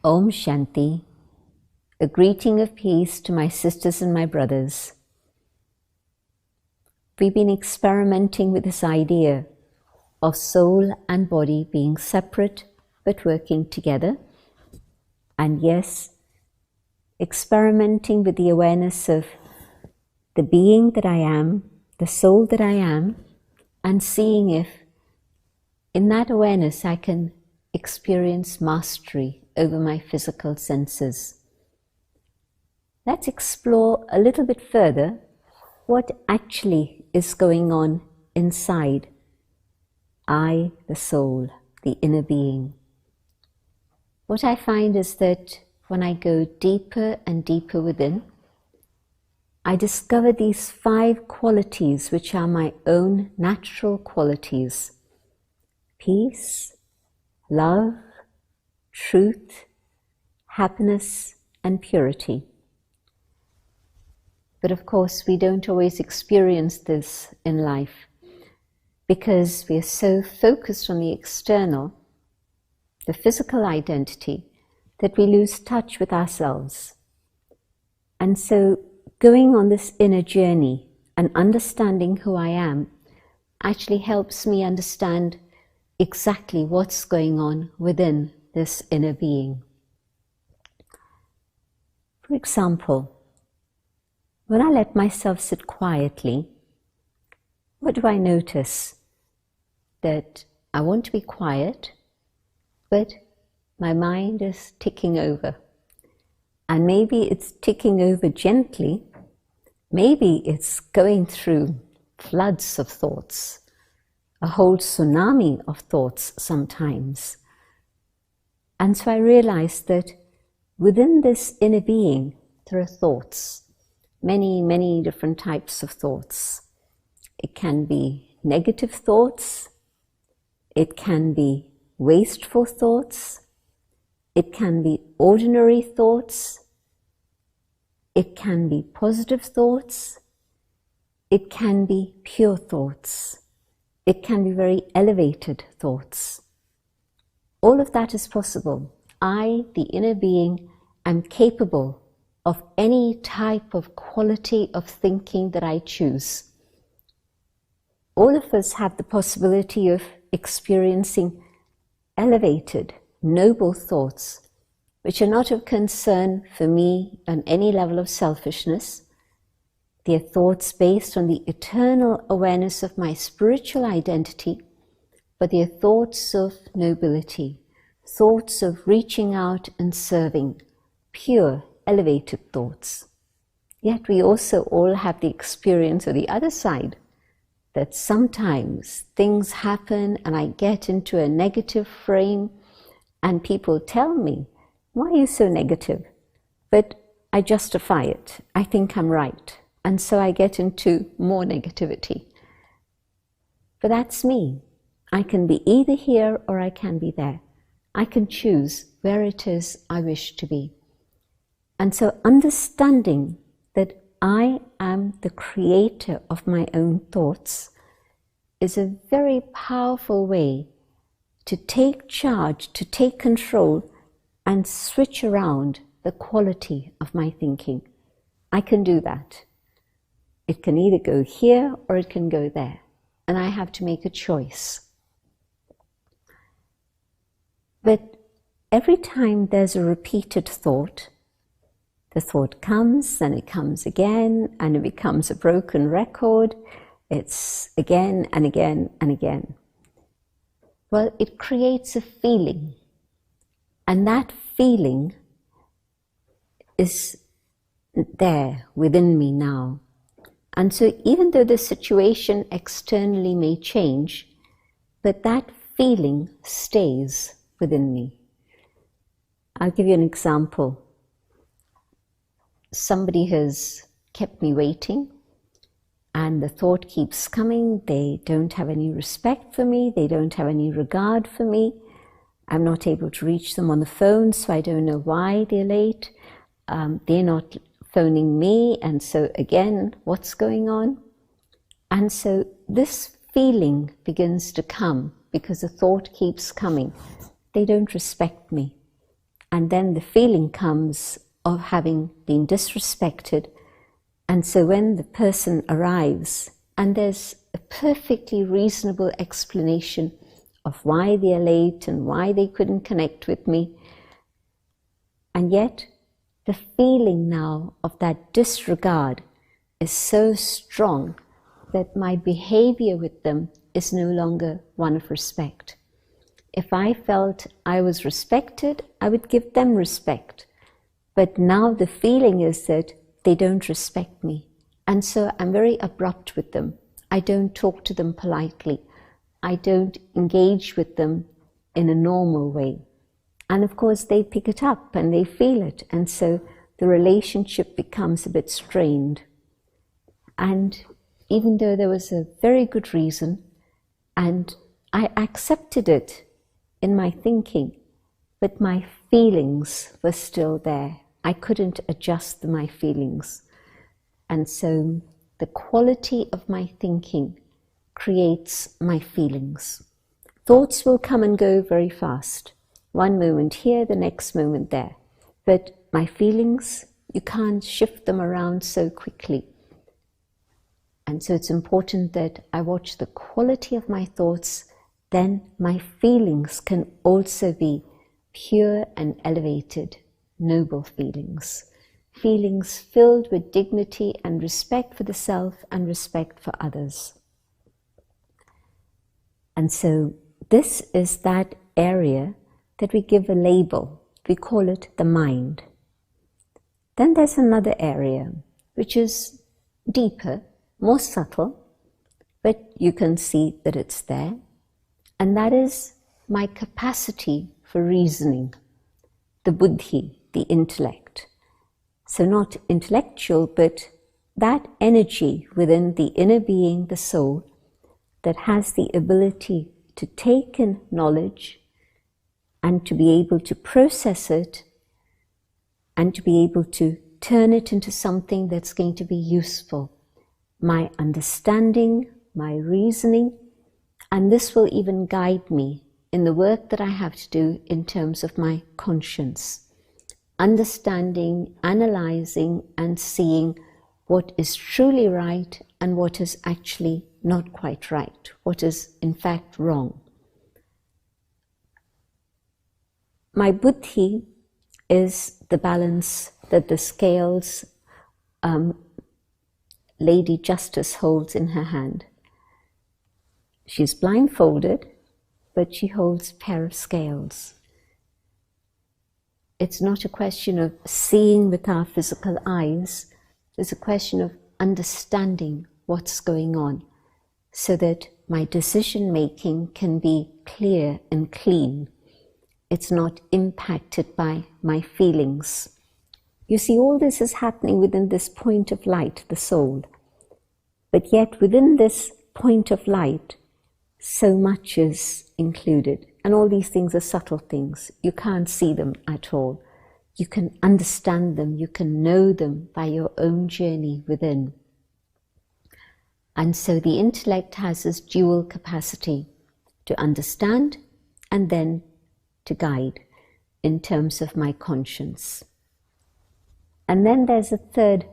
Om Shanti, a greeting of peace to my sisters and my brothers. We've been experimenting with this idea of soul and body being separate but working together. And yes, experimenting with the awareness of the being that I am, the soul that I am, and seeing if in that awareness I can experience mastery over my physical senses. Let's explore a little bit further what actually is going on inside I, the soul, the inner being. What I find is that when I go deeper and deeper within, I discover these 5 qualities which are my own natural qualities: peace, love, truth, happiness, and purity. But of course, we don't always experience this in life because we are so focused on the external, the physical identity, that we lose touch with ourselves. And so going on this inner journey and understanding who I am actually helps me understand exactly what's going on within this inner being. For example, when I let myself sit quietly, what do I notice? That I want to be quiet, but my mind is ticking over. And maybe it's ticking over gently, maybe it's going through floods of thoughts, a whole tsunami of thoughts sometimes. And so I realized that within this inner being, there are thoughts, many, many different types of thoughts. It can be negative thoughts, it can be wasteful thoughts, it can be ordinary thoughts, it can be positive thoughts, it can be pure thoughts. It can be very elevated thoughts. All of that is possible. I, the inner being, am capable of any type of quality of thinking that I choose. All of us have the possibility of experiencing elevated, noble thoughts, which are not of concern for me on any level of selfishness. They are thoughts based on the eternal awareness of my spiritual identity, but they are thoughts of nobility, thoughts of reaching out and serving, pure, elevated thoughts. Yet we also all have the experience of the other side, that sometimes things happen and I get into a negative frame and people tell me, "Why are you so negative?" But I justify it. I think I'm right. And so I get into more negativity. But that's me. I can be either here or I can be there. I can choose where it is I wish to be. And so understanding that I am the creator of my own thoughts is a very powerful way to take charge, to take control, and switch around the quality of my thinking. I can do that. It can either go here or it can go there, and I have to make a choice. But every time there's a repeated thought, the thought comes and it comes again and it becomes a broken record. It's again and again and again. Well, it creates a feeling, and that feeling is there within me now. And so even though the situation externally may change, but that feeling stays within me. I'll give you an example. Somebody has kept me waiting and the thought keeps coming. They don't have any respect for me. They don't have any regard for me. I'm not able to reach them on the phone, so I don't know why they're late. They're not phoning me, and so again, what's going on? And so this feeling begins to come because the thought keeps coming. They don't respect me. And then the feeling comes of having been disrespected. And so when the person arrives, and there's a perfectly reasonable explanation of why they're late and why they couldn't connect with me, and yet the feeling now of that disregard is so strong that my behavior with them is no longer one of respect. If I felt I was respected, I would give them respect. But now the feeling is that they don't respect me. And so I'm very abrupt with them. I don't talk to them politely. I don't engage with them in a normal way. And of course they pick it up and they feel it. And so the relationship becomes a bit strained. And even though there was a very good reason, and I accepted it in my thinking, but my feelings were still there. I couldn't adjust my feelings. And so the quality of my thinking creates my feelings. Thoughts will come and go very fast. One moment here, the next moment there. But my feelings, you can't shift them around so quickly. And so it's important that I watch the quality of my thoughts. Then my feelings can also be pure and elevated, noble feelings. Feelings filled with dignity and respect for the self and respect for others. And so this is that area that we give a label. We call it the mind. Then there's another area which is deeper, more subtle, but you can see that it's there. And that is my capacity for reasoning, the buddhi, the intellect. So not intellectual, but that energy within the inner being, the soul, that has the ability to take in knowledge and to be able to process it and to be able to turn it into something that's going to be useful. My understanding, my reasoning, and this will even guide me in the work that I have to do in terms of my conscience. Understanding, analyzing, and seeing what is truly right and what is actually not quite right, what is in fact wrong. My buddhi is the balance that the scales Lady Justice holds in her hand. She's blindfolded, but she holds a pair of scales. It's not a question of seeing with our physical eyes. It's a question of understanding what's going on so that my decision-making can be clear and clean. It's not impacted by my feelings. You see, all this is happening within this point of light, the soul. But yet within this point of light, so much is included. And all these things are subtle things. You can't see them at all. You can understand them. You can know them by your own journey within. And so the intellect has this dual capacity to understand and then to guide in terms of my conscience. And then there's a third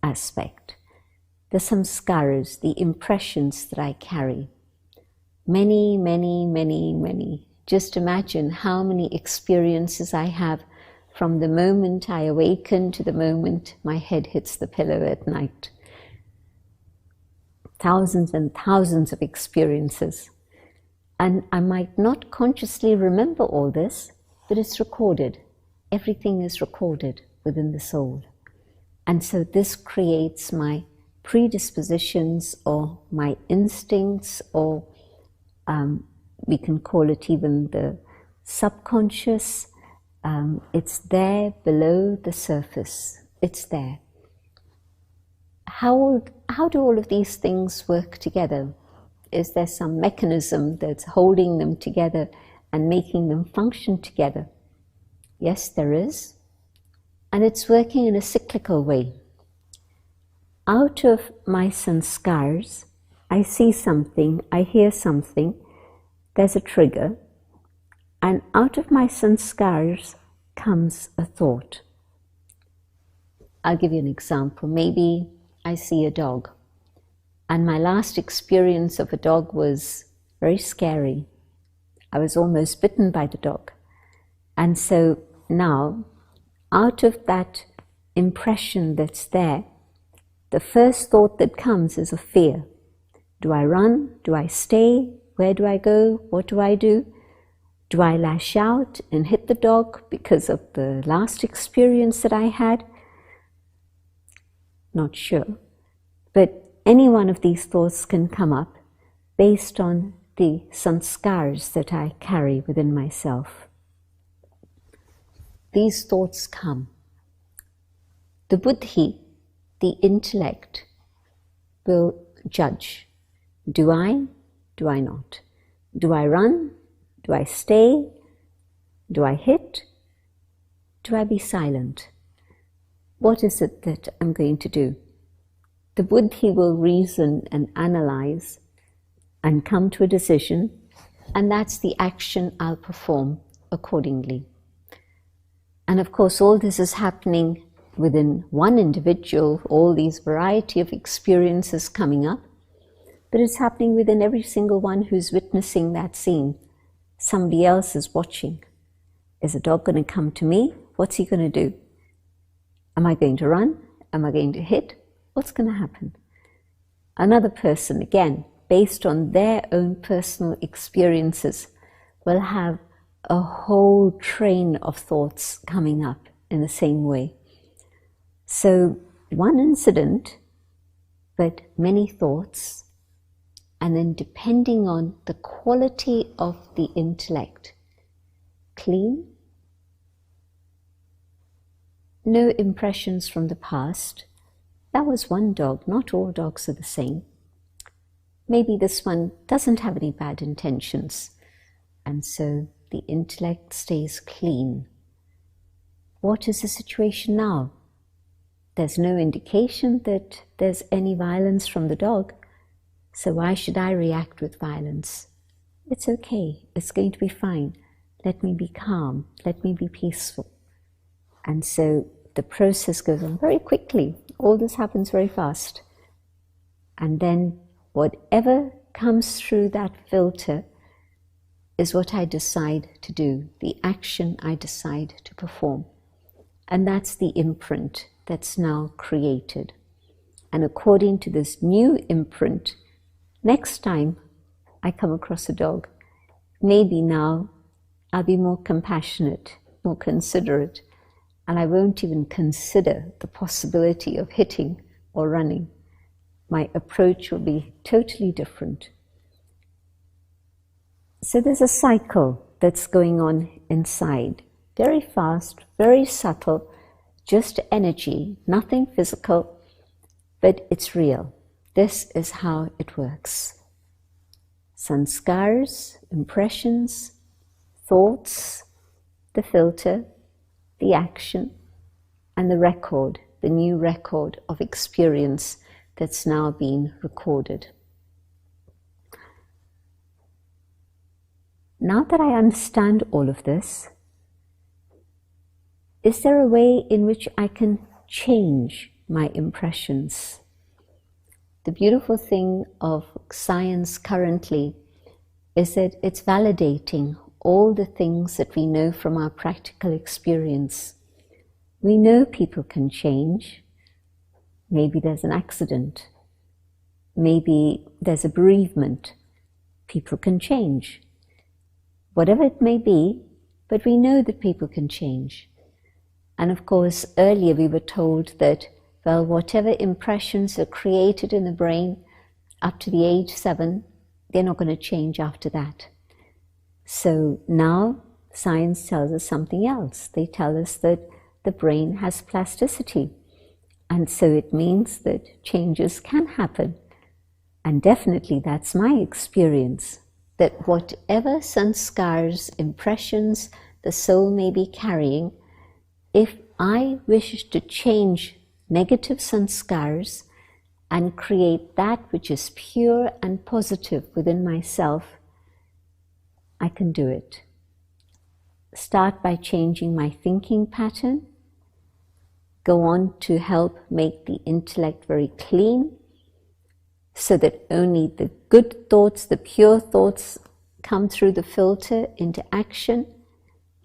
aspect, the samskaras, the impressions that I carry. Many, many, many, many. Just imagine how many experiences I have from the moment I awaken to the moment my head hits the pillow at night. Thousands and thousands of experiences. And I might not consciously remember all this, but it's recorded. Everything is recorded within the soul. And so this creates my predispositions or my instincts, or we can call it even the subconscious. It's there below the surface. It's there. How do all of these things work together? Is there some mechanism that's holding them together and making them function together? Yes, there is. And it's working in a cyclical way. Out of my sanskars, I see something, I hear something, there's a trigger, and out of my sanskars, comes a thought. I'll give you an example. Maybe I see a dog, and my last experience of a dog was very scary. I was almost bitten by the dog. And so now, out of that impression that's there, the first thought that comes is of fear. Do I run? Do I stay? Where do I go? What do I do? Do I lash out and hit the dog because of the last experience that I had? Not sure. But any one of these thoughts can come up based on the sanskars that I carry within myself. These thoughts come. The buddhi, the intellect, will judge. Do I? Do I not? Do I run? Do I stay? Do I hit? Do I be silent? What is it that I'm going to do? The buddhi will reason and analyze and come to a decision, and that's the action I'll perform accordingly. And of course, all this is happening within one individual, all these variety of experiences coming up, but it's happening within every single one who's witnessing that scene. Somebody else is watching. Is a dog going to come to me? What's he going to do? Am I going to run? Am I going to hit? What's going to happen? Another person, again, based on their own personal experiences, will have a whole train of thoughts coming up in the same way. So one incident, but many thoughts, and then depending on the quality of the intellect, clean, no impressions from the past. That was one dog, not all dogs are the same. Maybe this one doesn't have any bad intentions, and so the intellect stays clean. What is the situation now? There's no indication that there's any violence from the dog, so why should I react with violence? It's okay, it's going to be fine. Let me be calm, let me be peaceful. And so the process goes on very quickly. All this happens very fast. And then whatever comes through that filter is what I decide to do, the action I decide to perform. And that's the imprint that's now created. And according to this new imprint, next time I come across a dog, maybe now I'll be more compassionate, more considerate, and I won't even consider the possibility of hitting or running. My approach will be totally different. So there's a cycle that's going on inside, very fast, very subtle, just energy, nothing physical, but it's real. This is how it works. Sanskars, impressions, thoughts, the filter, the action, and the record, the new record of experience that's now been recorded. Now that I understand all of this, is there a way in which I can change my impressions? The beautiful thing of science currently is that it's validating all the things that we know from our practical experience. We know people can change. Maybe there's an accident. Maybe there's a bereavement. People can change. Whatever it may be, but we know that people can change. And of course, earlier we were told that, well, whatever impressions are created in the brain up to the age 7, they're not going to change after that. So now science tells us something else. They tell us that the brain has plasticity. And so it means that changes can happen. And definitely that's my experience, that whatever sanskars, impressions the soul may be carrying, if I wish to change negative sanskars and create that which is pure and positive within myself, I can do it. start by changing my thinking pattern, go on to help make the intellect very clean, so that only the good thoughts, the pure thoughts come through the filter into action,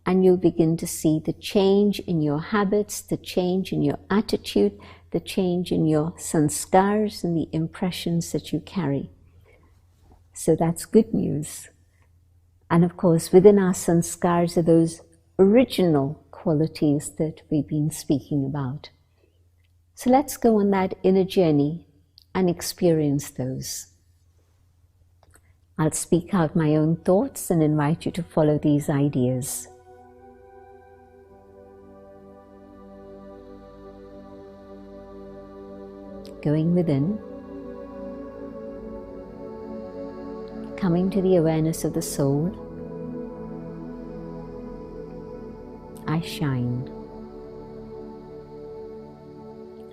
and you'll begin to see the change in your habits, the change in your attitude, the change in your sanskars and the impressions that you carry. So that's good news. And of course, within our sanskars are those original qualities that we've been speaking about. So let's go on that inner journey and experience those. I'll speak out my own thoughts and invite you to follow these ideas. Going within, coming to the awareness of the soul, I shine.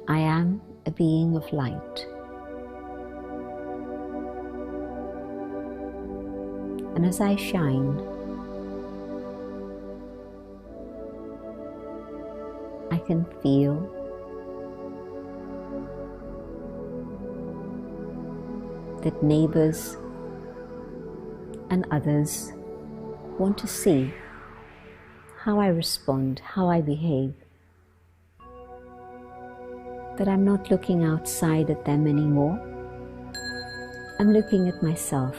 I am a being of light. And as I shine, I can feel that neighbors and others want to see how I respond, how I behave. That I'm not looking outside at them anymore. I'm looking at myself.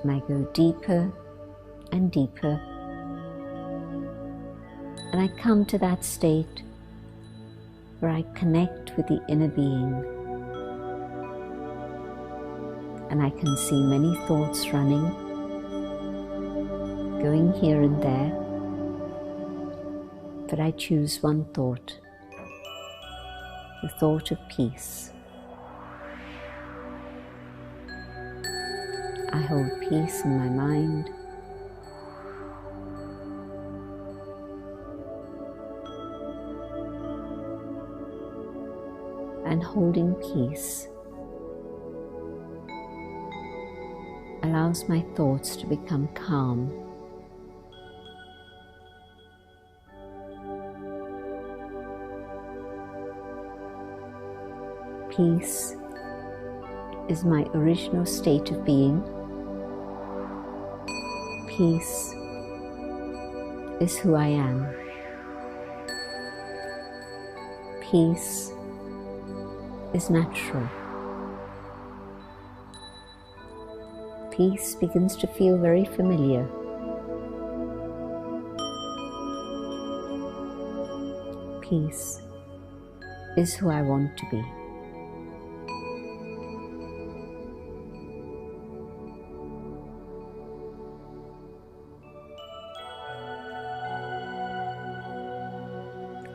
And I go deeper and deeper. And I come to that state where I connect with the inner being. And I can see many thoughts running, going here and there, but I choose one thought, the thought of peace. I hold peace in my mind, and holding peace allows my thoughts to become calm. Peace is my original state of being. Peace is who I am. Peace is natural. Peace begins to feel very familiar. Peace is who I want to be.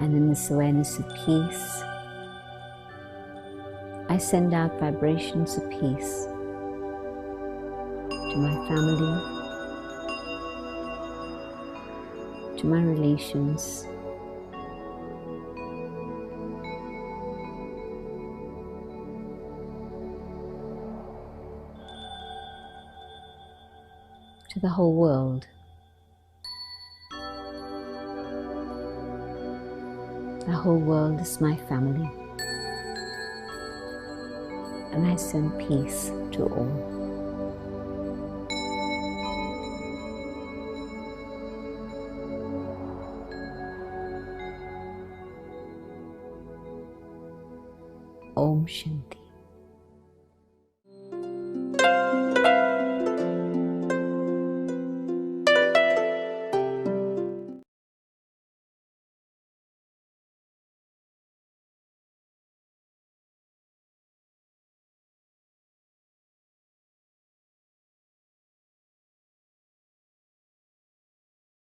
And in this awareness of peace, I send out vibrations of peace to my family, to my relations, to the whole world. The whole world is my family, and I send peace to all. Om Shanti.